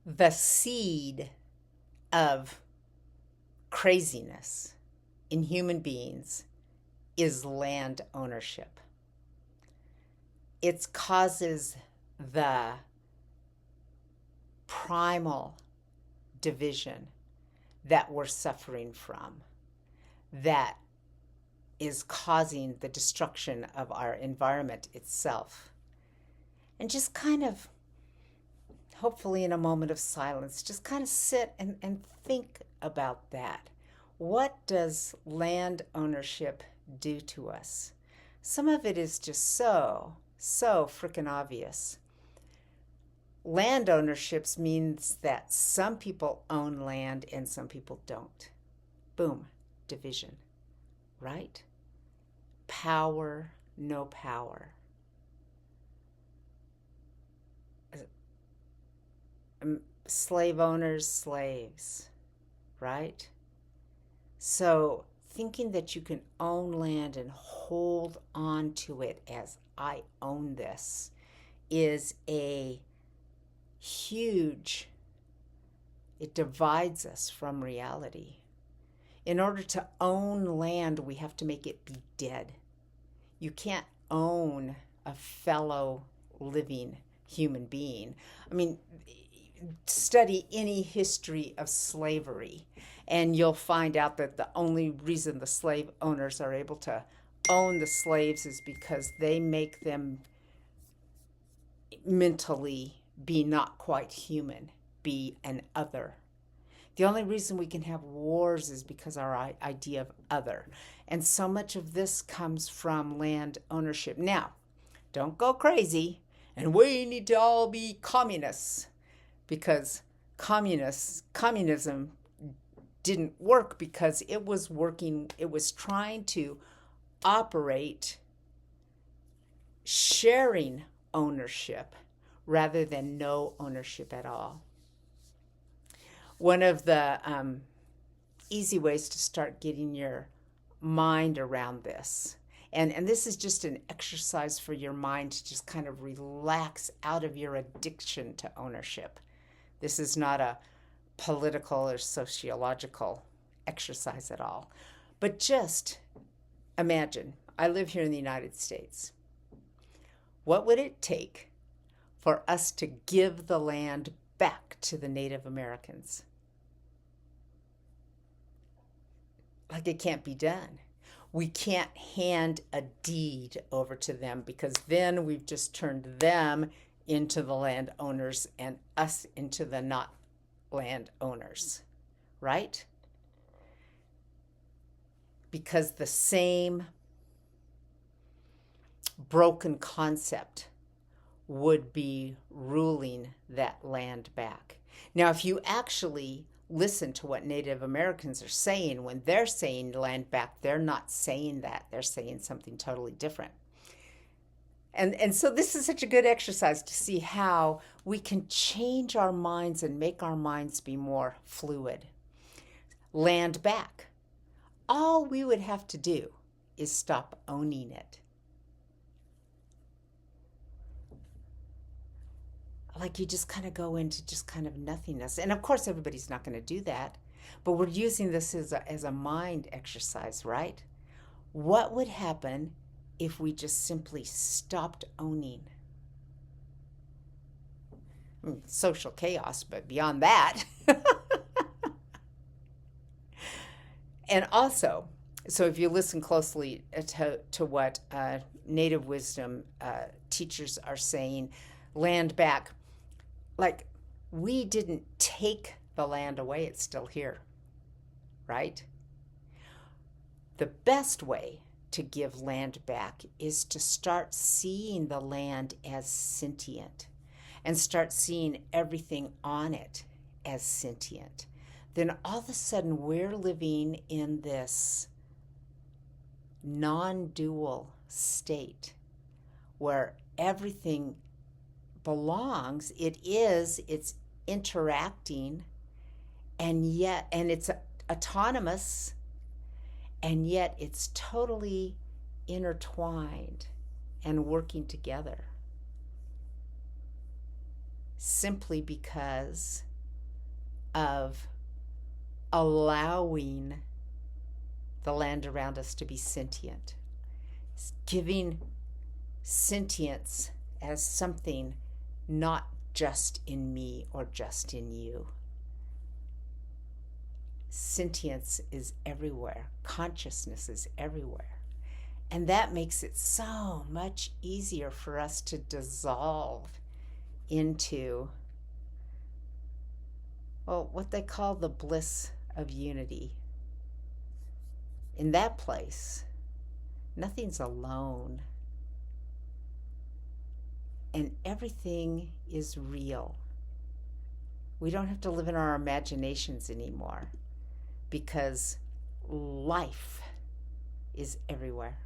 The seed of craziness in human beings is land ownership. It causes the primal division that we're suffering from, that is causing the destruction of our environment itself. And just kind of, hopefully in a moment of silence, just kind of sit and think about that. What does land ownership do to us? Some of it is just so freaking obvious. Land ownerships means that some people own land and some people don't. Boom, division, right? Power, no power. Slave owners, slaves, right? So thinking that you can own land and hold on to it as I own this is a huge, it divides us from reality. In order to own land, we have to make it be dead. You can't own a fellow living human being. I mean, study any history of slavery, and you'll find out that the only reason the slave owners are able to own the slaves is because they make them mentally be not quite human, be an other. The only reason we can have wars is because our idea of other. And so much of this comes from land ownership. Now, don't go crazy and we need to all be communists, because communism didn't work because it was trying to operate sharing ownership rather than no ownership at all. One of the easy ways to start getting your mind around this, and this is just an exercise for your mind to just kind of relax out of your addiction to ownership. This is not a political or sociological exercise at all. But just imagine, I live here in the United States. What would it take for us to give the land back to the Native Americans? Like, it can't be done. We can't hand a deed over to them, because then we've just turned them into the landowners and us into the not landowners, right? Because the same broken concept would be ruling that land back. Now, if you actually listen to what Native Americans are saying when they're saying land back, they're not saying that. They're saying something totally different. And so this is such a good exercise to see how we can change our minds and make our minds be more fluid. Land back. All we would have to do is stop owning it. Like, you just kind of go into just kind of nothingness. And of course, everybody's not going to do that. But we're using this as a mind exercise, right? What would happen if we just simply stopped owning? Social chaos, but beyond that. And also, so if you listen closely to what Native wisdom teachers are saying, land back, like, we didn't take the land away, it's still here, right? The best way to give land back is to start seeing the land as sentient and start seeing everything on it as sentient. Then all of a sudden we're living in this non-dual state where everything belongs. It's interacting, and it's autonomous, and yet it's totally intertwined and working together, simply because of allowing the land around us to be sentient. It's giving sentience as something not just in me or just in you. Sentience is everywhere. Consciousness is everywhere. And that makes it so much easier for us to dissolve into, well, what they call the bliss of unity. In that place, nothing's alone. And everything is real. We don't have to live in our imaginations anymore because life is everywhere.